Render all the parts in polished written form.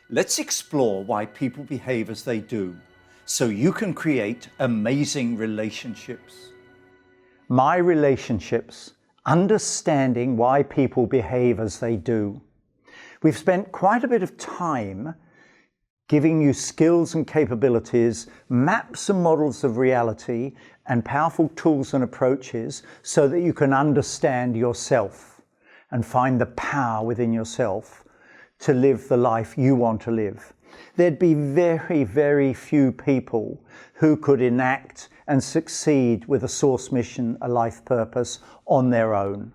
Let's explore why people behave as they do, so you can create amazing relationships. My relationships, understanding why people behave as they do. We've spent quite a bit of time giving you skills and capabilities, maps and models of reality, and powerful tools and approaches so that you can understand yourself and find the power within yourself to live the life you want to live. There'd be very, very few people who could enact and succeed with a source mission, a life purpose on their own.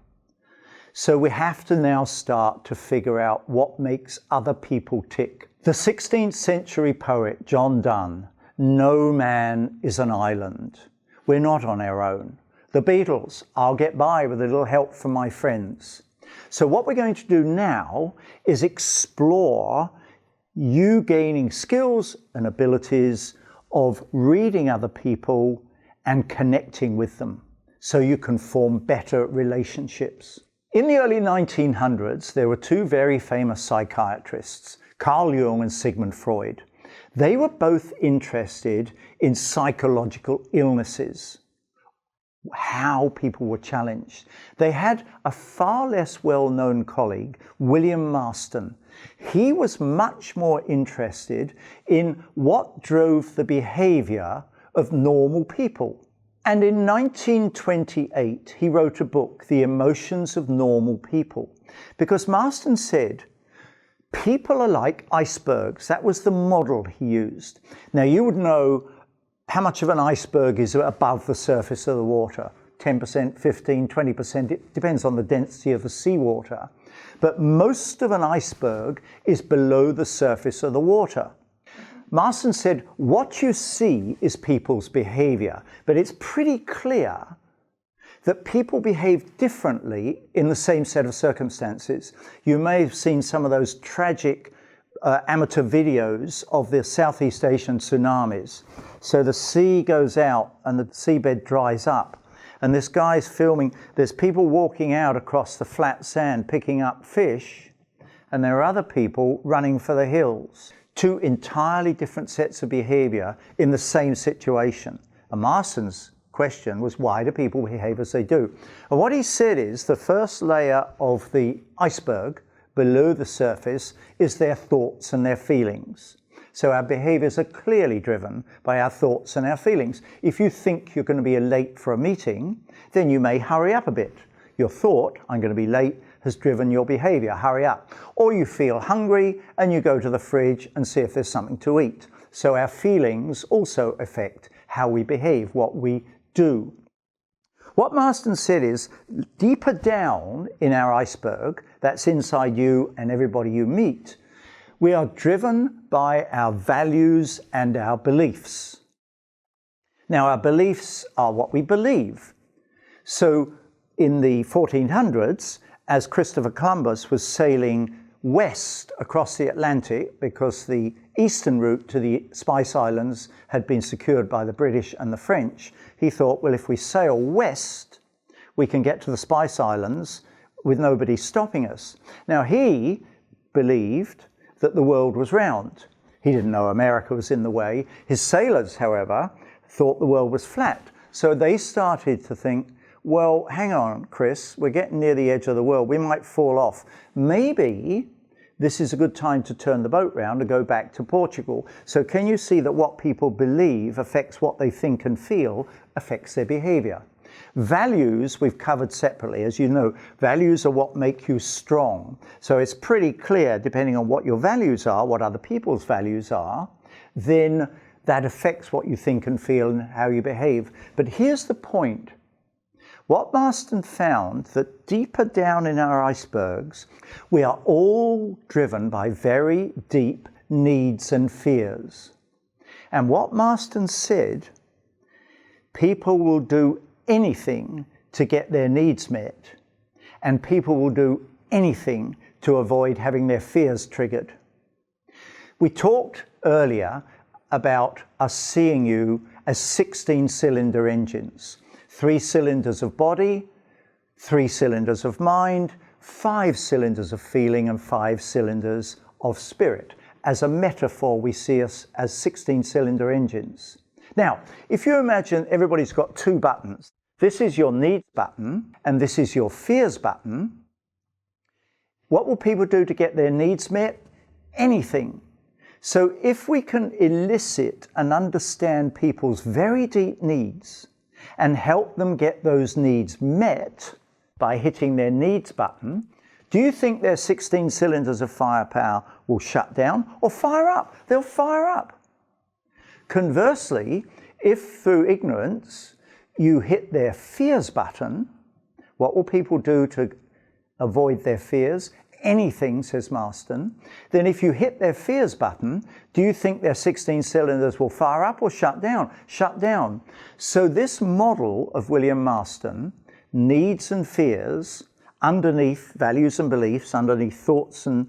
So we have to now start to figure out what makes other people tick. The 16th century poet John Donne, "No man is an island." We're not on our own. The Beatles, "I'll get by with a little help from my friends." So what we're going to do now is explore you gaining skills and abilities of reading other people and connecting with them so you can form better relationships. In the early 1900s, there were two very famous psychiatrists, Carl Jung and Sigmund Freud. They were both interested in psychological illnesses, how people were challenged. They had a far less well-known colleague, William Marston. He was much more interested in what drove the behavior of normal people. And in 1928, he wrote a book, The Emotions of Normal People, because Marston said, people are like icebergs. That was the model he used. Now, you would know how much of an iceberg is above the surface of the water. 10%, 15, 20%, it depends on the density of the seawater. But most of an iceberg is below the surface of the water. Marston said, what you see is people's behavior, but it's pretty clear that people behave differently in the same set of circumstances. You may have seen some of those tragic amateur videos of the Southeast Asian tsunamis. So the sea goes out and the seabed dries up. And this guy's filming, there's people walking out across the flat sand picking up fish, and there are other people running for the hills. Two entirely different sets of behavior in the same situation. And Marston's question was, why do people behave as they do? And what he said is the first layer of the iceberg below the surface is their thoughts and their feelings. So our behaviors are clearly driven by our thoughts and our feelings. If you think you're going to be late for a meeting, then you may hurry up a bit. Your thought, I'm going to be late, has driven your behavior, hurry up. Or you feel hungry and you go to the fridge and see if there's something to eat. So our feelings also affect how we behave, what we do. What Marston said is, deeper down in our iceberg, that's inside you and everybody you meet, we are driven by our values and our beliefs. Now, our beliefs are what we believe. So in the 1400s, as Christopher Columbus was sailing west across the Atlantic, because the eastern route to the Spice Islands had been secured by the British and the French, he thought, well, if we sail west, we can get to the Spice Islands with nobody stopping us. Now, he believed that the world was round. He didn't know America was in the way. His sailors, however, thought the world was flat. So they started to think, well, hang on, Chris, we're getting near the edge of the world. We might fall off. Maybe this is a good time to turn the boat round and go back to Portugal. So can you see that what people believe affects what they think and feel, affects their behavior? Values we've covered separately. As you know, values are what make you strong. So it's pretty clear, depending on what your values are, what other people's values are, then that affects what you think and feel and how you behave. But here's the point. What Marston found, that deeper down in our icebergs, we are all driven by very deep needs and fears. And what Marston said, people will do anything to get their needs met, and people will do anything to avoid having their fears triggered. We talked earlier about us seeing you as 16-cylinder engines. 3 cylinders of body, 3 cylinders of mind, 5 cylinders of feeling, and 5 cylinders of spirit. as a metaphor, we see us as 16-cylinder engines. Now, if you imagine everybody's got two buttons, this is your needs button and this is your fears button. What will people do to get their needs met? Anything. So if we can elicit and understand people's very deep needs and help them get those needs met by hitting their needs button, do you think their 16 cylinders of firepower will shut down or fire up? They'll fire up. Conversely, if through ignorance you hit their fears button, what will people do to avoid their fears? Anything, says Marston. Then if you hit their fears button, do you think their 16 cylinders will fire up or shut down? Shut down. So this model of William Marston, needs and fears, underneath values and beliefs, underneath thoughts and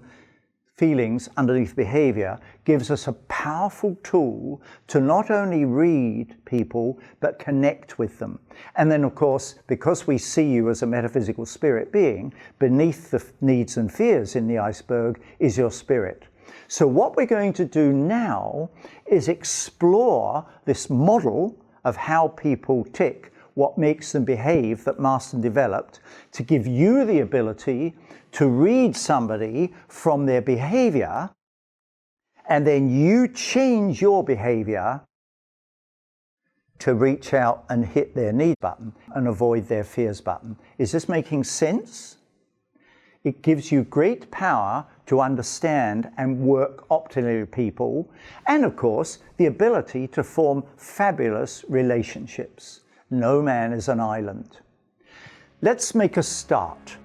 feelings, underneath behavior, gives us a powerful tool to not only read people, but connect with them. And then, of course, because we see you as a metaphysical spirit being, beneath the needs and fears in the iceberg is your spirit. So what we're going to do now is explore this model of how people tick, what makes them behave, that Marston developed, to give you the ability to read somebody from their behavior, and then you change your behavior to reach out and hit their need button and avoid their fears button. Is this making sense? It gives you great power to understand and work optimally with people, and of course, the ability to form fabulous relationships. No man is an island. Let's make a start.